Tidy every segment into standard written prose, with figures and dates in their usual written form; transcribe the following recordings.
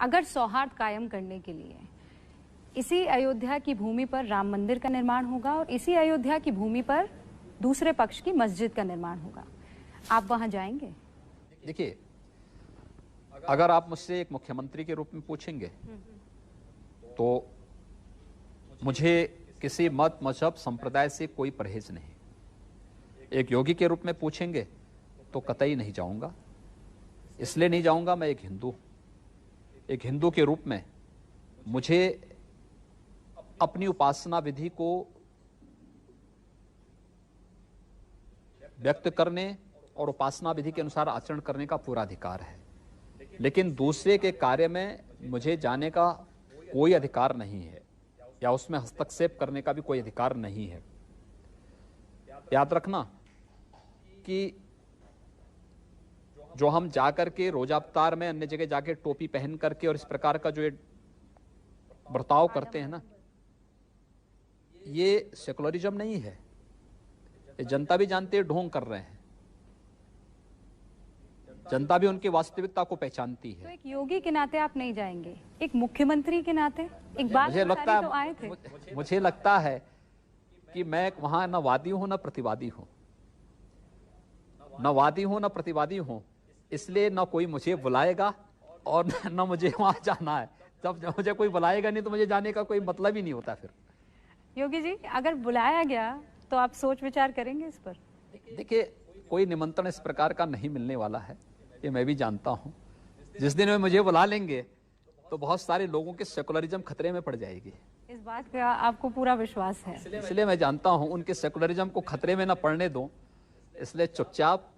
अगर सौहार्द कायम करने के लिए इसी अयोध्या की भूमि पर राम मंदिर का निर्माण होगा और इसी अयोध्या की भूमि पर दूसरे पक्ष की मस्जिद का निर्माण होगा, आप वहां जाएंगे? देखिए, अगर आप मुझसे एक मुख्यमंत्री के रूप में पूछेंगे तो मुझे किसी मत मजहब संप्रदाय से कोई परहेज नहीं। एक योगी के रूप में पूछेंगे तो कतई नहीं जाऊंगा। इसलिए नहीं जाऊंगा, मैं एक हिंदू के रूप में मुझे अपनी उपासना विधि को व्यक्त करने और उपासना विधि के अनुसार आचरण करने का पूरा अधिकार है, लेकिन दूसरे के कार्य में मुझे जाने का कोई अधिकार नहीं है या उसमें हस्तक्षेप करने का भी कोई अधिकार नहीं है। याद रखना कि जो हम जाकर के रोजा अवतार में अन्य जगह जाके टोपी पहन करके और इस प्रकार का जो ये बर्ताव करते हैं ना, ये सेकुलरिज्म नहीं है। ये जनता भी जानती है, ढोंग कर रहे हैं। जनता भी उनकी वास्तविकता को पहचानती है। तो एक योगी के नाते आप नहीं जाएंगे, एक मुख्यमंत्री के नाते एक बात मुझे लगता तो आए थे। मुझे लगता है कि मैं वहां न वादी हूं न प्रतिवादी हूं, न वादी हूं न प्रतिवादी हूं, इसलिए न कोई मुझे बुलाएगा और न मुझे वहां जाना है। जब मुझे कोई बुलाएगा नहीं तो मुझे जाने का कोई मतलब ही नहीं होता। फिर योगी जी, अगर बुलाया गया तो आप सोच विचार करेंगे इस पर? देखिए, कोई निमंत्रण इस प्रकार का नहीं मिलने वाला है, ये मैं भी जानता हूं। जिस दिन वे मुझे बुला लेंगे तो बहुत सारे लोगों के सेकुलरिज्म खतरे में पड़ जाएगी। इस बात का आपको पूरा विश्वास है? इसलिए मैं जानता हूं उनके सेकुलरिज्म को खतरे में न पड़ने दूं, इसलिए चुपचाप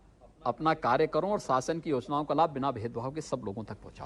अपना कार्य करूं और शासन की योजनाओं का लाभ बिना भेदभाव के सब लोगों तक पहुंचाऊं।